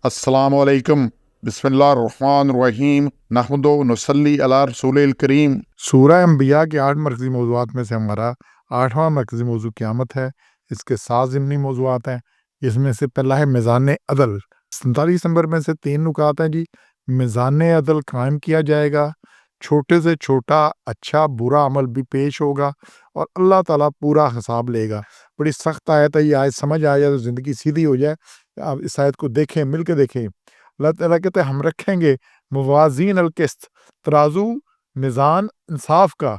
अस्सलामु अलैकुम बिस्मिल्लाहिर्रहमानिर्रहीम नहमदु नसल्ली अला रसूलिल करीम। सूरह अंबिया के 8 मरकज़ी मौज़ूआत में से हमारा 8वां मरकज़ी मौज़ू क़यामत है। इसके 7 ज़िमनी मौज़ूआत हैं। इसमें से पहला है मीज़ान अदल। 47 नंबर में से 3 नुकात हैं जी। मीज़ान अदल कायम किया जाएगा, छोटे से छोटा अच्छा बुरा अमल भी पेश होगा और अल्लाह ताला पूरा हिसाब लेगा। बड़ी सख्त आयत है, ये आयत समझ आ जाए तो ज़िंदगी सीधी हो जाए। आप इस आयत को देखें, मिल के देखें। अल्लाह ताला कहते हैं हम रखेंगे मवाज़ीन अल-क़िस्त, तराजू मीज़ान इंसाफ का,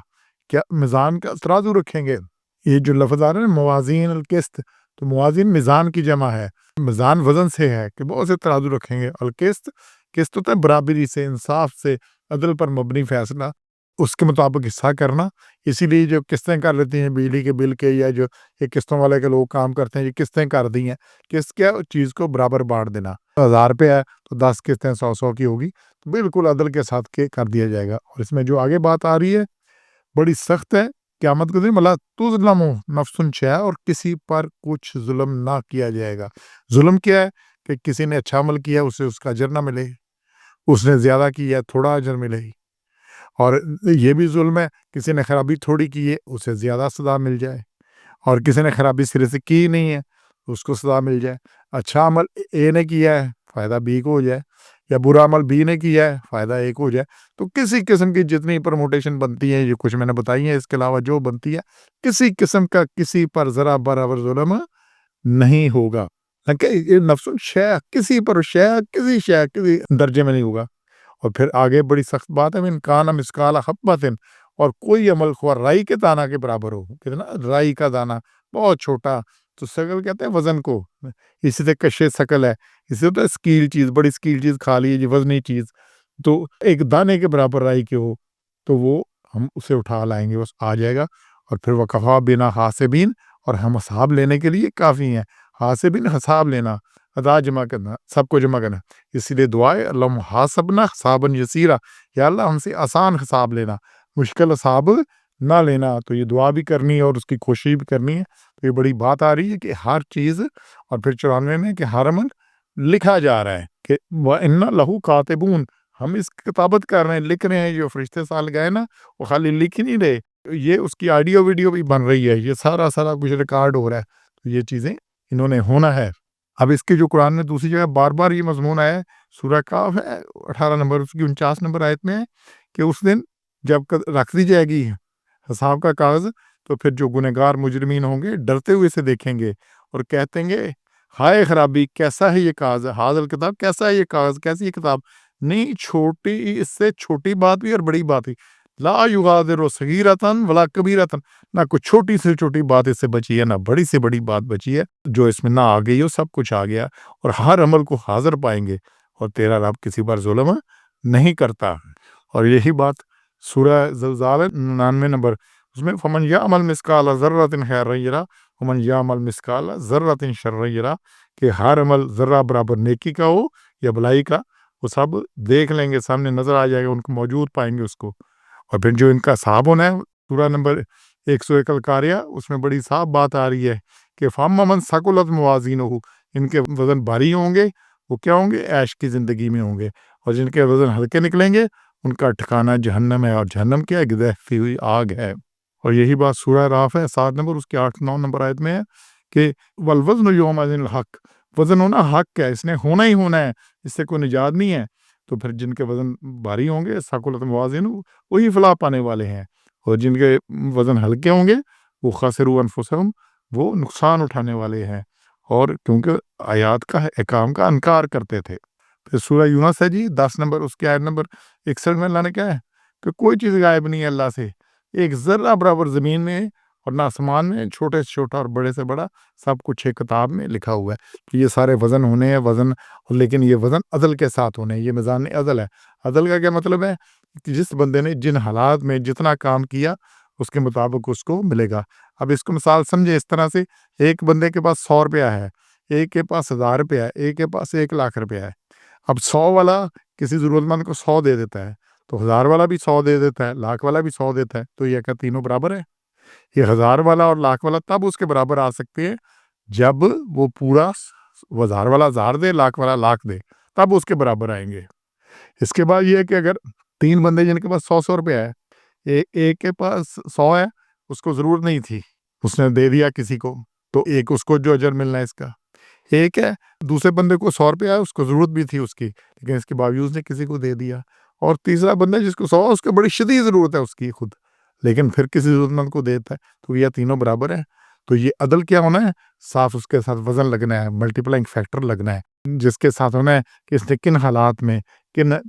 क्या मीज़ान का तराजू रखेंगे। ये जो लफ्ज़ आ रहा है ना मवाज़ीन अल-क़िस्त, तो मवाज़ीन मीज़ान की जमा है, मीज़ान वज़न से है कि बहुत से तराजू रखेंगे। अल-क़िस्त क़िस्त होता है बराबरी से, इंसाफ से, अदल पर मबनी फैसला, उसके मुताबिक हिस्सा करना। इसीलिए जो किस्तें कर लेती हैं बिजली के बिल के, या जो ये किस्तों वाले के लोग काम करते हैं, ये किस्तें कर दी हैं। किस्त क्या है? चीज़ को बराबर बाँट देना। 1000 रुपये है तो 10 किस्तें 100-100 की होगी, तो बिल्कुल अदल के साथ के कर दिया जाएगा। और इसमें जो आगे बात आ रही है बड़ी सख्त है। क़यामत के दिन वला तुज़लमु नफ्सुन शैअ, और किसी पर कुछ जुल्म ना किया जाएगा। जुल्म क्या है कि किसी ने अच्छा अमल किया उसे उसका अजर ना मिले, उसने ज़्यादा किया थोड़ा अजर मिले। और ये भी जुल्म है किसी ने खराबी थोड़ी की है उसे ज़्यादा सज़ा मिल जाए, और किसी ने खराबी सिरे से की नहीं है उसको सज़ा मिल जाए। अच्छा अमल ए ने किया है, फ़ायदा बी को हो जाए, या बुरा अमल बी ने किया है, फ़ायदा ए को हो जाए। तो किसी किस्म की जितनी परमुटेशन बनती है, ये कुछ मैंने बताई है, इसके अलावा जो बनती है, किसी किस्म का किसी पर ज़रा बराबर जुल्म नहीं होगा। ये नफ्सुन शै, किसी पर शै, किसी शै किसी दर्जे में नहीं होगा। और फिर आगे बड़ी सख्त बात है, इन कान मिस्काल हब्बतिन, और कोई अमल ख्वा राई के दाना के बराबर हो। कितना? राई का दाना, बहुत छोटा। तो सकल कहते हैं वजन को, इसी से कशे सकल है, इसी होता है स्कील चीज़, बड़ी स्कील चीज़ खा ली जी, वजनी चीज़, तो एक दाने के बराबर राई के हो तो वो हम उसे उठा लाएंगे, बस आ जाएगा। और फिर वकफ़ा बिना हासिबीन, और हम हिसाब लेने के लिए काफ़ी हैं। हासिबीन हिसाब लेना, अदा जमा करना, सबको जमा करना। इसीलिए दुआ है अल्लाहुम्मा हासिबना हिसाबन यसीरा, या अल्लाह हमसे आसान हिसाब लेना, मुश्किल हिसाब ना लेना। तो ये दुआ भी करनी है और उसकी कोशिश भी करनी है। तो ये बड़ी बात आ रही है कि हर चीज़, और फिर 94 में कि हर अमल लिखा जा रहा है कि व इन्ना लहू कातिबून, हम इसकी किताबत कर रहे हैं, लिख रहे हैं। जो फरिश्ते साल गए ना, वो खाली लिख ही नहीं रहे, ये उसकी ऑडियो वीडियो भी बन रही है, ये सारा कुछ रिकॉर्ड हो रहा है। तो ये चीज़ें इन्होंने होना है। अब इसके जो कुरान में दूसरी जगह बार-बार ये मज़मून आया है, सूरह कहफ है 18 नंबर, उसकी 49 नंबर आयत में है कि उस दिन जब रख दी जाएगी हिसाब का कागज़, तो फिर जो गुनहगार मुजरिमीन होंगे डरते हुए इसे देखेंगे और कहतेंगे, हाय खराबी, कैसा है ये कागज़, हाज़िल किताब, कैसा है ये कागज़, कैसी ये किताब। नहीं, छोटी, इससे छोटी बात भी और बड़ी बात भी, ला युगादिरु सगीरतन वला कबीरतन, ना कोई छोटी से छोटी बात इससे बची है, ना बड़ी से बड़ी बात बची है। जो इसमें ना आ गई हो, सब कुछ आ गया, और हर अमल को हाज़िर पाएंगे। और तेरा रब किसी पर जुल्म नहीं करता। और यही बात सूरह ज़लज़ाल 99 नंबर, उसमें फमन यअमल मिस्काल ज़र्रतिन खैरन यरा वमन यअमल मिस्काल ज़र्रतिन शर्रन यरा, कि हर अमल ज़र्रा बराबर नेकी का हो या भलाई का, वो सब देख लेंगे, सामने नज़र आ जाएगा, उनको मौजूद पाएंगे उसको। और फिर जो इनका हिसाब होना है, सूरह नंबर 101 अल-कारिया, उसमें बड़ी साफ बात आ रही है कि फअम्मा मन सकुलत मवाज़ीनुहु, इनके वज़न भारी होंगे, वो क्या होंगे? ऐश की ज़िंदगी में होंगे। और जिनके वज़न हल्के निकलेंगे उनका ठिकाना जहन्नम है, और जहन्नम क्या है? गदहती हुई आग है। और यही बात सूरह राफ़ है 7 नंबर, उसके 8-9 नंबर आयत में है कि वल वज़्नु यौमइज़िन हक़, वज़न होना हक़ है, इसने होना ही होना है, इससे कोई निजात नहीं है। तो फिर जिनके वज़न भारी होंगे, सकुलत मवाज़ीनुहु, वही फलाह पाने वाले हैं। और जिनके वज़न हल्के होंगे, वो खासिरू अनफुसहुम, वो नुकसान उठाने वाले हैं, और क्योंकि आयात का अहकाम का इनकार करते थे। फिर सूरह यूनुस है जी 10 नंबर, उसकी आयत नंबर 61 में अल्लाह ने क्या है कि कोई चीज़ गायब नहीं है अल्लाह से, एक ज़र्रा बराबर ज़मीन में और ना आसमान में, छोटे से छोटा और बड़े से बड़ा, सब कुछ एक किताब में लिखा हुआ है। तो ये सारे वज़न होने हैं, वज़न, लेकिन ये वज़न अदल के साथ होने हैं। ये मीज़ान अदल है। अदल का क्या मतलब है कि जिस बंदे ने जिन हालात में जितना काम किया उसके मुताबिक उसको मिलेगा। अब इसको मिसाल समझे इस तरह से, एक बंदे के पास 100 रुपया है, एक के पास 1000 रुपया है, एक के पास 1 लाख रुपया है। अब 100 वाला किसी ज़रूरतमंद को 100 दे देता है, तो 1000 वाला भी 100 दे देता है, लाख वाला भी 100 देता है, तो ये क्या तीनों बराबर है? ये 1000 वाला और लाख वाला तब उसके बराबर आ सकते हैं जब वो पूरा وہ 1000 والا 1000 دے، لاکھ والا لاکھ دے، تب اس کے برابر آئیں گے۔ اس کے بعد یہ ہے کہ اگر 3 بندے جن کے پاس 100 روپیہ ہے، ایک کے پاس 100 ہے، اس کو ضرورت نہیں تھی، اس نے دے دیا کسی کو، تو ایک اس کو جو اجر ملنا ہے اس کا۔ ایک ہے دوسرے بندے کو 100 روپیہ ہے، اس کو ضرورت بھی تھی اس کی، لیکن اس کے باوجود اس نے کسی کو دے دیا۔ اور تیسرا بندہ جس کو 100 ہے، اس کو بڑی شدید ضرورت ہے اس کی خود، لیکن پھر کسی ضرورت مند کو دیتا ہے، تو یہ تینوں برابر ہیں۔ تو یہ عدل کیا ہونا ہے؟ صاف اس کے ساتھ وزن لگنا ہے، ملٹیپلائنگ فیکٹر لگنا ہے، جس کے ساتھ ہونا ہے کہ اس نے کن حالات میں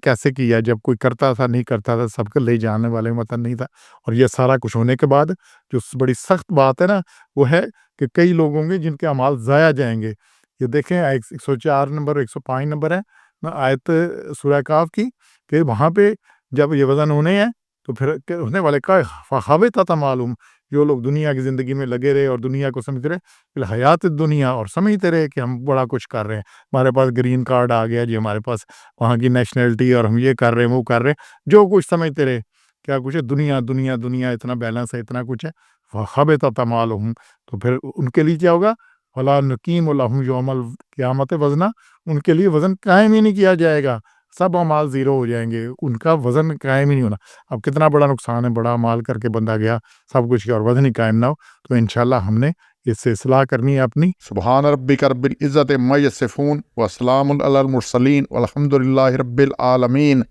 کیسے کیا، جب کوئی کرتا تھا نہیں کرتا تھا، سب کے لے جانے والے متن نہیں تھا۔ اور یہ سارا کچھ ہونے کے بعد جو بڑی سخت بات ہے نا، وہ ہے کہ کئی لوگ ہوں گے جن کے اعمال ضائع جائیں گے۔ یہ دیکھیں 104 نمبر 105 نمبر ہے نا آیت سورہ کاف کی، کہ وہاں پہ جب یہ وزن ہونے ہیں تو پھر ہونے والے کا فخابت تھا معلوم، جو لوگ دنیا کی زندگی میں لگے رہے اور دنیا کو سمجھ رہے فی الحیات دنیا، اور سمجھتے رہے کہ ہم بڑا کچھ کر رہے ہیں، ہمارے پاس گرین کارڈ آ گیا جی، ہمارے پاس وہاں کی نیشنلٹی، اور ہم یہ کر رہے ہیں وہ کر رہے ہیں، جو کچھ سمجھتے رہے کیا کچھ ہے، دنیا دنیا دنیا، اتنا بیلنس ہے، اتنا کچھ ہے، فخابت معلوم۔ تو پھر ان کے لیے کیا ہوگا؟ ولا نقیم لہم یوم القیامت وزنا، ان کے لیے وزن قائم ہی نہیں کیا جائے گا، سب اعمال زیرو ہو جائیں گے، ان کا وزن قائم ہی نہیں ہونا۔ اب کتنا بڑا نقصان ہے، بڑا مال کر کے بندہ گیا سب کچھ کیا اور وزن ہی قائم نہ ہو، تو انشاءاللہ ہم نے اس سے اصلاح کرنی ہے اپنی۔ سبحان ربک رب العزت عما یصفون وسلام علی المرسلین والحمد للہ رب العالمین۔